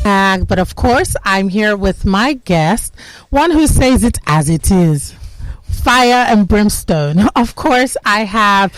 But of course, I'm here with my guest, one who says it as it is. Fire and brimstone. Of course, I have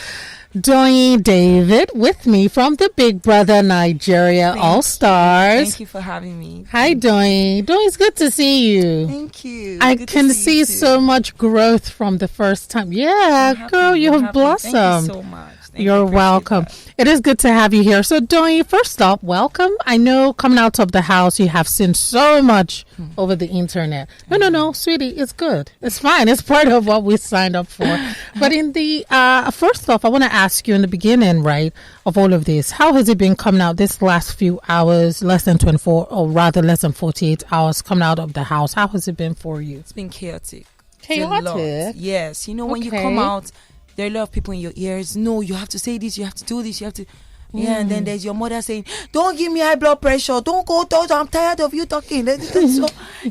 Doyin David with me from the Big Brother Nigeria All Stars. Thank you for having me. Hi, Doyin. Doyin, it's good to see you. Thank you. I Good can to see you so much growth from the first time. Yeah, girl, you have blossomed. Thank you so much. You're welcome. It is good to have you here. So, Doyin, first off, welcome. I know coming out of the house, you have seen so much over the internet. No, sweetie, it's good. It's fine. It's part of what we signed up for. But in the first off, I want to ask you in the beginning, right, of all of this, how has it been coming out this last few hours, less than 24, or rather less than 48 hours coming out of the house? How has it been for you? It's been chaotic. Chaotic? Yes. You know, when you come out, there are a lot of people in your ears. No, you have to say this, you have to do this, you have to. Yeah, and then there's your mother saying, don't give me high blood pressure. Don't go, I'm tired of you talking. So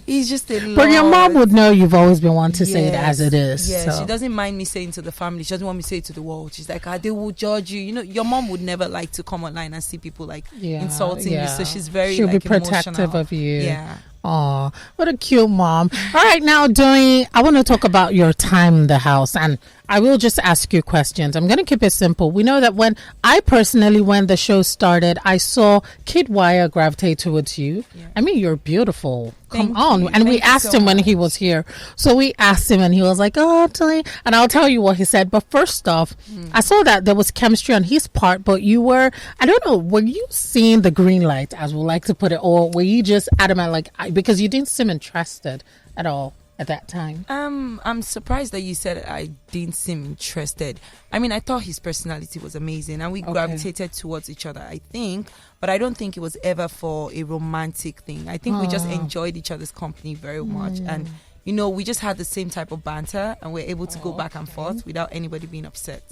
it's just a lot. But your mom would know you've always been one to say it as it is. Yeah, so. She doesn't mind me saying to the family. She doesn't want me to say it to the world. She's like, they will judge you. You know, your mom would never like to come online and see people like insulting you. So she's very She'll like, be protective emotional. of you. Yeah. Oh, what a cute mom. All right, now, Doyin, I want to talk about your time in the house, and I will just ask you questions. I'm going to keep it simple. We know that when the show started, I saw Kid Wire gravitate towards you. Yeah. I mean, you're beautiful. Come on. And we asked him when he was here. So we asked him and he was like, oh, Doyin. And I'll tell you what he said. But first off, I saw that there was chemistry on his part, but you were, I don't know, were you seeing the green light, as we like to put it, or were you just adamant, like, because you didn't seem interested at all at that time? I'm surprised that you said I didn't seem interested. I mean, I thought his personality was amazing and we gravitated towards each other, I think, but I don't think it was ever for a romantic thing. I think we just enjoyed each other's company very much, and you know, we just had the same type of banter and we're able to go back and forth without anybody being upset.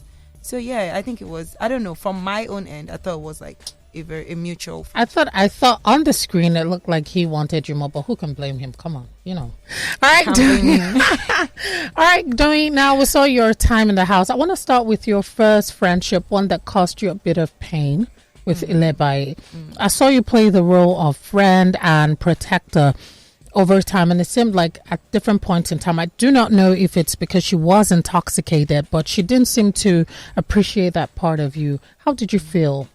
So yeah, I think it was, I don't know, from my own end, I thought it was like a mutual. I thought on the screen it looked like he wanted you more, but who can blame him? Come on, you know. All right, all right, Doyin. Now we saw your time in the house. I want to start with your first friendship, one that caused you a bit of pain with Ilebai. I saw you play the role of friend and protector over time, and it seemed like at different points in time, I do not know if it's because she was intoxicated, but she didn't seem to appreciate that part of you. How did you feel?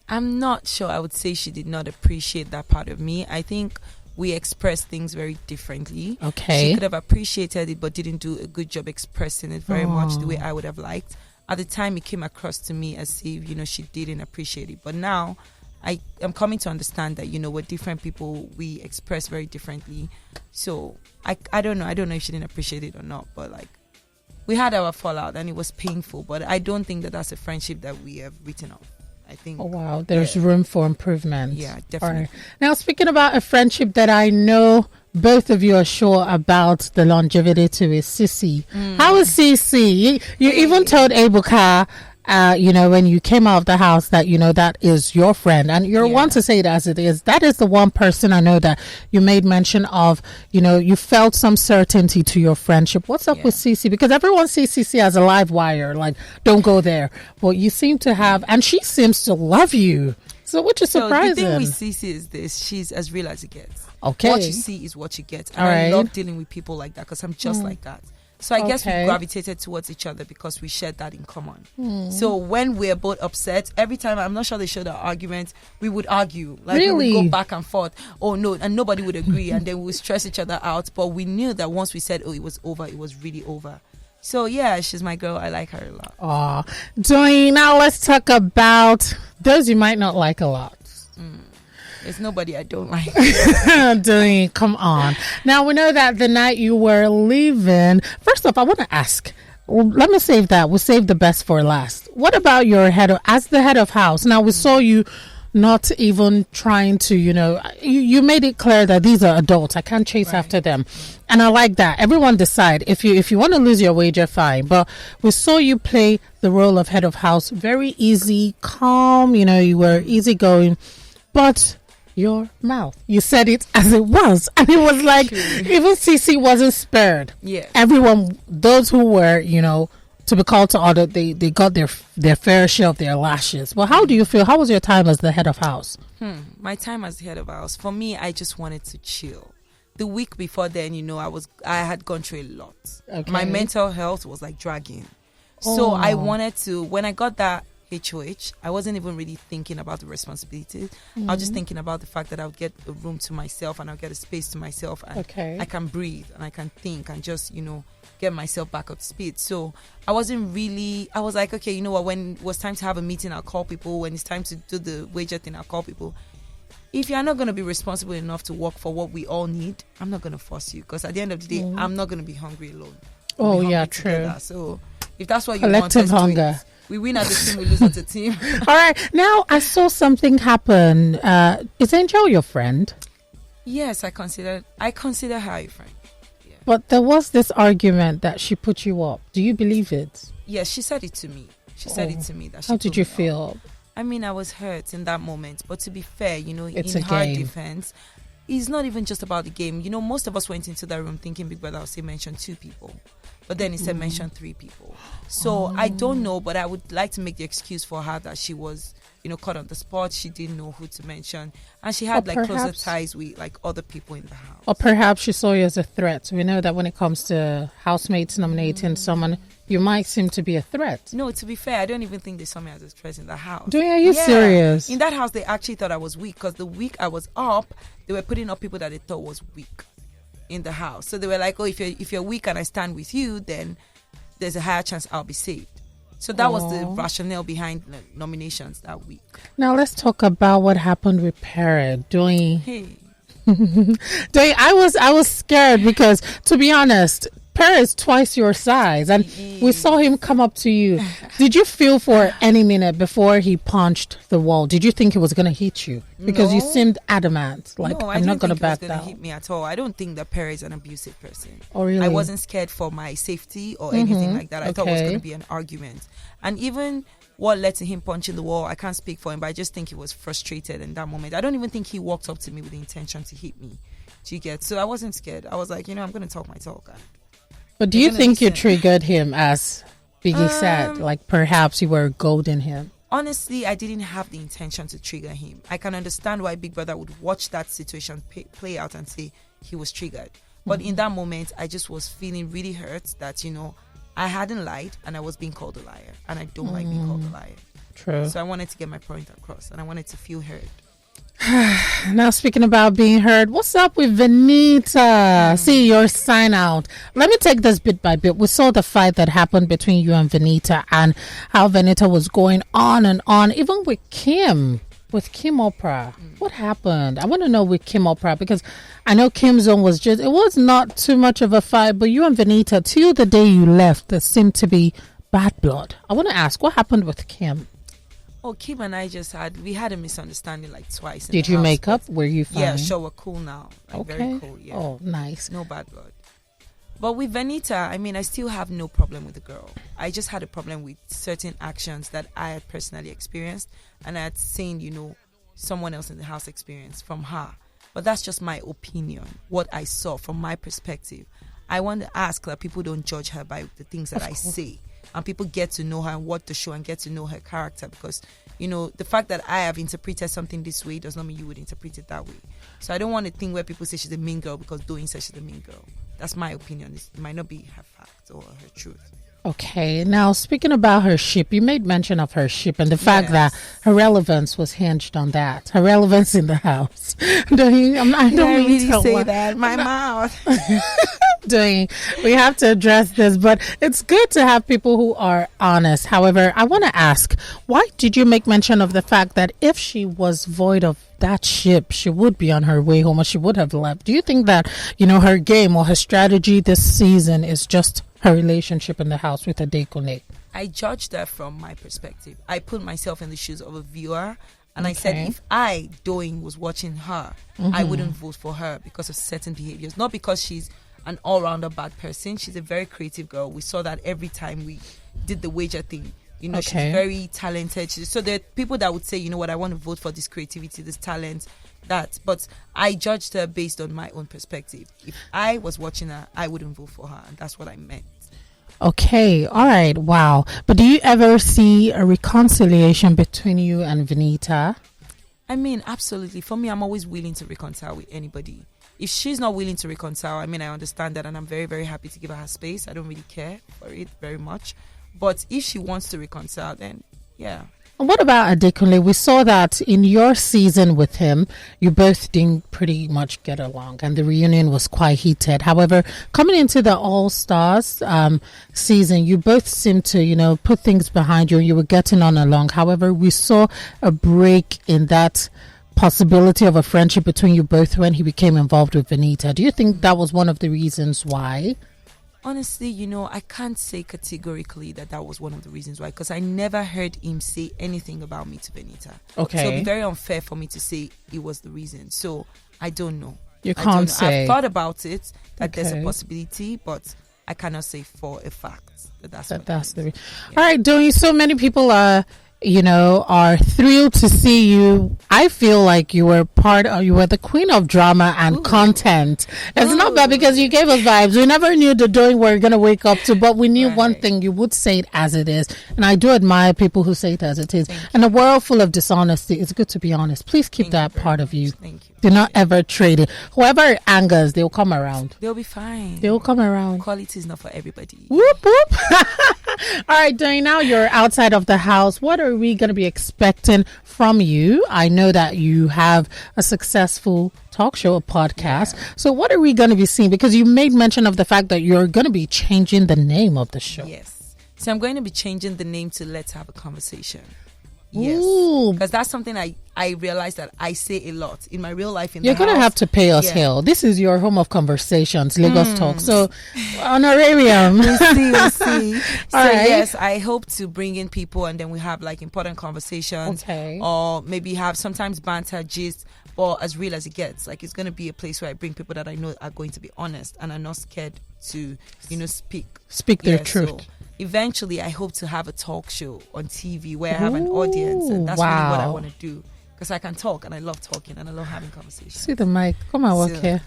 I'm not sure. I would say she did not appreciate that part of me. I think we express things very differently. Okay. She could have appreciated it but didn't do a good job expressing it very much the way I would have liked. At the time, it came across to me as if, you know, she didn't appreciate it. But now I am coming to understand that, you know, we're different people. We express very differently. So I don't know. I don't know if she didn't appreciate it or not. But like, we had our fallout and it was painful. But I don't think that that's a friendship that we have written off. I think. Oh, wow. There's room for improvement. Yeah, definitely. Right. Now, speaking about a friendship that I know both of you are sure about the longevity to is Sissy. How is Sissy? You even told Ebuka, you know, when you came out of the house that, you know, that is your friend. And you're one to say it as it is. That is the one person I know that you made mention of, you know, you felt some certainty to your friendship. What's up with Sissy? Because everyone sees Sissy as a live wire. Like, don't go there. Well, you seem to have, and she seems to love you. So, which is surprising. The thing with Sissy is this. She's as real as it gets. Okay. What you see is what you get. And I love dealing with people like that because I'm just like that. So I guess we gravitated towards each other because we shared that in common. So when we're both upset, every time, I'm not sure they showed our arguments, we would argue. Like we would go back and forth. Oh no, and nobody would agree. And then we would stress each other out. But we knew that once we said, oh, it was over, it was really over. So yeah, she's my girl. I like her a lot. Oh, Doyin, now let's talk about those you might not like a lot. There's nobody I don't like. Doyin, come on. Now, we know that the night you were leaving, first off, I want to ask, let me save that. We'll save the best for last. What about your as the head of house? Now, we saw you not even trying to, you know, you made it clear that these are adults. I can't chase after them. And I like that. Everyone decide. If you want to lose your wager, fine. But we saw you play the role of head of house. Very easy, calm, you know, you were easygoing. But your mouth, you said it as it was, and it was like even Cece wasn't spared. Yeah, everyone, those who were, you know, to be called to order, they got their fair share of their lashes. Well, how do you feel? How was your time as the head of house? My time as the head of house, for me, I just wanted to chill. The week before then, I had gone through a lot. Okay. My mental health was like dragging. So I wanted to, when I got that HOH, I wasn't even really thinking about the responsibilities. I was just thinking about the fact that I would get a room to myself and I'll get a space to myself, and I can breathe and I can think and just, get myself back up to speed. So I was like, okay, you know what, when it was time to have a meeting, I'll call people. When it's time to do the wager thing, I'll call people. If you're not going to be responsible enough to work for what we all need, I'm not going to force you, because at the end of the day, I'm not going to be hungry alone. Oh, yeah, true. Together. So if that's what you collective want, hunger. We win as a team, we lose as a team. All right. Now, I saw something happen. Is Angel your friend? Yes, I consider her a friend. Yeah. But there was this argument that she put you up. Do you believe it? Yes, she said it to me. That How did you feel? I mean, I was hurt in that moment. But to be fair, it's in a her game. defense, it's not even just about the game. Most of us went into that room thinking Big Brother would say mention 2 people. But then he said mention 3 people. So I don't know, but I would like to make the excuse for her that she was, caught on the spot. She didn't know who to mention. And she had closer ties with other people in the house. Or perhaps she saw you as a threat. We know that when it comes to housemates nominating someone, you might seem to be a threat. No, to be fair, I don't even think they saw me as a threat in the house. Are you serious? In that house, they actually thought I was weak, because the week I was up, they were putting up people that they thought was weak in the house. So they were like, oh, if you're weak and I stand with you, then there's a higher chance I'll be saved. So that was the rationale behind the nominations that week. Now let's talk about what happened with Parrot. Doyin. Hey. Doyin, I was scared because, to be honest, Parrot is twice your size, and we saw him come up to you. Did you feel for any minute before he punched the wall? Did you think he was going to hit you? Because you seemed adamant, like, I'm not going to back down. Hit me at all. I don't think that Parrot is an abusive person. Oh, really? I wasn't scared for my safety or anything like that. I thought it was going to be an argument. And even what led to him punching the wall, I can't speak for him, but I just think he was frustrated in that moment. I don't even think he walked up to me with the intention to hit me. Do you get? So I wasn't scared. I was like, I'm going to talk my talk. But do you think you triggered him, as Biggie said? Like perhaps you were goading him? Honestly, I didn't have the intention to trigger him. I can understand why Big Brother would watch that situation play out and say he was triggered. But in that moment, I just was feeling really hurt that, I hadn't lied and I was being called a liar. And I don't like being called a liar. True. So I wanted to get my point across and I wanted to feel heard. Now, speaking about being heard, what's up with Venita? See your sign out. Let me take this bit by bit. We saw the fight that happened between you and Venita, and how Venita was going on and on, even with Kim Oprah. What happened? I want to know with Kim Oprah, because I know Kim's zone was it was not too much of a fight, but you and Venita, till the day you left, there seemed to be bad blood. I want to ask, what happened with Kim? Oh, Kim and I we had a misunderstanding like twice. Did you make up? Were you fine? Yeah, sure, we're cool now. Okay. Very cool, yeah. Oh, nice. No bad blood. But with Venita, I still have no problem with the girl. I just had a problem with certain actions that I had personally experienced, and I had seen, someone else in the house experience from her. But that's just my opinion, what I saw from my perspective. I want to ask that people don't judge her by the things that I say. And people get to know her and what to show and get to know her character, because, the fact that I have interpreted something this way does not mean you would interpret it that way. So I don't want a thing where people say she's a mean girl because Doyin says she's a mean girl. That's my opinion. It might not be her fact or her truth. Okay. Now, speaking about her ship, you made mention of her ship and the fact that her relevance was hinged on that. Her relevance in the house. I don't really say that. My mouth. Doyin, we have to address this, but it's good to have people who are honest. However, I want to ask, why did you make mention of the fact that if she was void of that ship, she would be on her way home, or she would have left? Do you think that, her game or her strategy this season is just her relationship in the house with Adekone? I judged her from my perspective. I put myself in the shoes of a viewer, and I said, if I, Doyin, was watching her, I wouldn't vote for her because of certain behaviors. Not because she's an all-rounder bad person. She's a very creative girl. We saw that every time we did the wager thing. She's very talented. So there are people that would say, I want to vote for this creativity, this talent, that. But I judged her based on my own perspective. If I was watching her, I wouldn't vote for her. And that's what I meant. Okay. All right. Wow. But do you ever see a reconciliation between you and Venita? I mean, absolutely. For me, I'm always willing to reconcile with anybody. If she's not willing to reconcile, I mean, I understand that, and I'm very, very happy to give her space. I don't really care for it very much. But if she wants to reconcile, then yeah. What about Adekunle? We saw that in your season with him, you both didn't pretty much get along, and the reunion was quite heated. However, coming into the All Stars season, you both seemed to, put things behind you, and you were getting on along. However, we saw a break in that possibility of a friendship between you both when he became involved with Venita. Do you think that was one of the reasons why? Honestly, I can't say categorically that was one of the reasons why, because I never heard him say anything about me to Venita. Okay. So it'd be very unfair for me to say it was the reason. So I don't know. You can't say. I've thought about it, that there's a possibility, but I cannot say for a fact that's the reason. All right, Doyin, so many people are thrilled to see you. I feel like you were the queen of drama and content. It's not bad because you gave us vibes. We never knew the Doyin we're going to wake up to, but we knew one thing, you would say it as it is. And I do admire people who say it as it is. In a world full of dishonesty, it's good to be honest. Please keep that part of you. Thank you. Do not ever trade it. Whoever angers, they'll come around. They'll be fine. They'll come around. Quality is not for everybody. Whoop, whoop. All right, Doyin, now you're outside of the house. What are we going to be expecting from you? I know that you have a successful talk show, a podcast. Yeah. So what are we going to be seeing? Because you made mention of the fact that you're going to be changing the name of the show. Yes. So I'm going to be changing the name to Let's Have a Conversation. Yes, because that's something I realized that I say a lot in my real life. You're going to have to pay us here. This is your home of conversations, Lagos Talk. So, honorarium. We'll see. All right. Yes, I hope to bring in people and then we have like important conversations. Okay. Or maybe have sometimes banter, gist, or as real as it gets. Like it's going to be a place where I bring people that I know are going to be honest and are not scared to, speak their truth. So, eventually, I hope to have a talk show on TV where I have an audience, and that's really what I want to do because I can talk and I love talking and I love having conversations. See the mic. Come on, work here.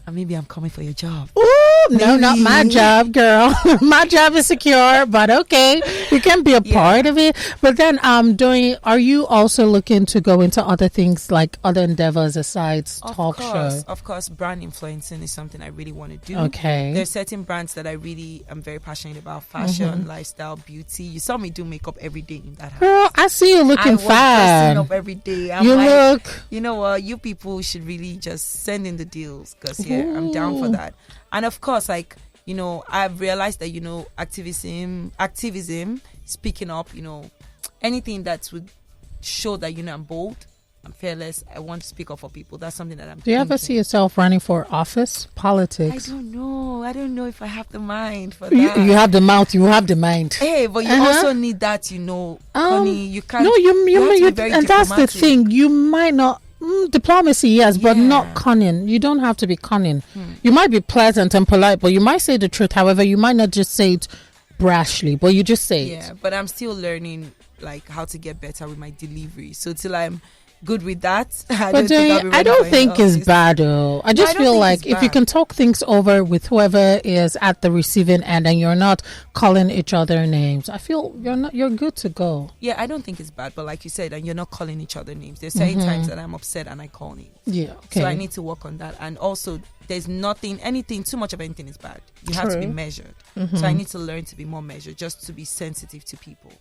And maybe I'm coming for your job. Ooh, no, not my job, girl. My job is secure, but okay, you can be a part of it. But then, are you also looking to go into other things like other endeavors besides talk show? Of course, brand influencing is something I really want to do. Okay. There's certain brands that I really am very passionate about: fashion, lifestyle, beauty. You saw me do makeup every day in that house. Girl, I see you looking fine. Up every day. You know what? You people should really just send in the deals because I'm down for that. And of course, I've realized that, activism, speaking up, anything that would show that, I'm bold, I'm fearless, I want to speak up for people. That's something that I'm Do you ever see yourself running for office, politics? I don't know if I have the mind for that. You have the mouth, you have the mind. Hey, but you also need that, honey. You can't. No, you and that's the thing. You might not. Diplomacy, yes, but not cunning. You don't have to be cunning. You might be pleasant and polite, but you might say the truth. However, you might not just say it brashly, but you just say it. Yeah, but I'm still learning how to get better with my delivery. So till I'm good with that, I don't think it's bad though. I just feel like if you can talk things over with whoever is at the receiving end and you're not calling each other names, I feel you're good to go. Yeah, I don't think it's bad, but like you said, and you're not calling each other names. There's certain times that I'm upset and I call names. Yeah, okay. So I need to work on that. And also there's too much of anything is bad. You have to be measured. So I need to learn to be more measured, just to be sensitive to people.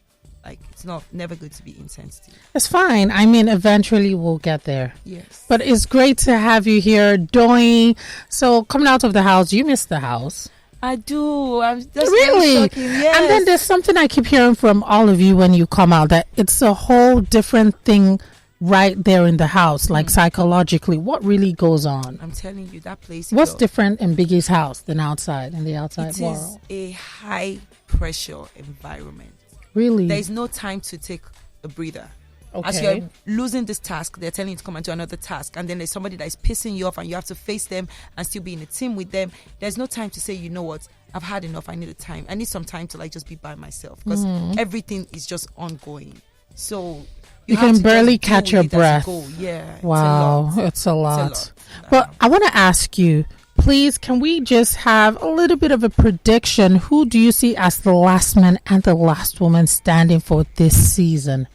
It's never good to be insensitive. It's fine. I mean, eventually we'll get there. Yes. But it's great to have you here, Doyin. So coming out of the house, you missed the house. I do. Really? Yes. And then there's something I keep hearing from all of you when you come out, that it's a whole different thing right there in the house, psychologically. What really goes on? I'm telling you, that place. What's different in Biggie's house than outside, in the outside world? It is a high pressure environment. Really? There's no time to take a breather. Okay. As you're losing this task, they're telling you to come and do another task. And then there's somebody that is pissing you off and you have to face them and still be in a team with them. There's no time to say, you know what, I've had enough. I need some time to just be by myself. Because everything is just ongoing. So you can barely catch your breath. Yeah. Wow. It's a lot. But I want to ask you, please, can we just have a little bit of a prediction? Who do you see as the last man and the last woman standing for this season?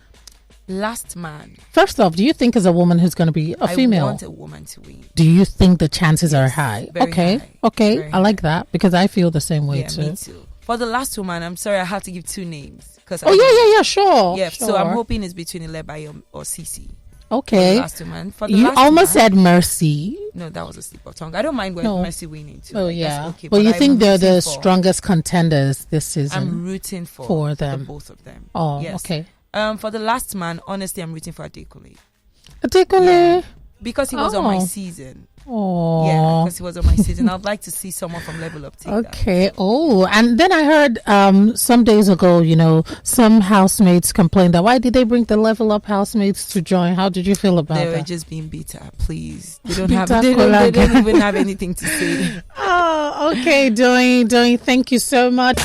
Last man. First off, do you think as a woman who's going to be a female? I want a woman to win. Do you think the chances are high? Very high. Okay. Very I like that because I feel the same way too. Me too. For the last woman, I'm sorry, I have to give two names. Sure. Yeah, so I'm hoping it's between Elebai or Cece. Okay. For the last woman. You almost said Mercy. No, that was a slip of tongue. I don't mind when Mercy winning too. Oh, yeah. Okay, but you think they're the strongest contenders this season? I'm rooting for them. Both of them. Oh, yes. Okay. For the last man, honestly, I'm rooting for Adekule. Yeah. Because he was on my season. Oh. Yeah, because he was on my season. I'd like to see someone from Level Up take that. Oh, and then I heard some days ago, some housemates complained that why did they bring the Level Up housemates to join? How did you feel about that? They were just being bitter, please. They don't even have anything to say. Oh, okay, Doyin, thank you so much.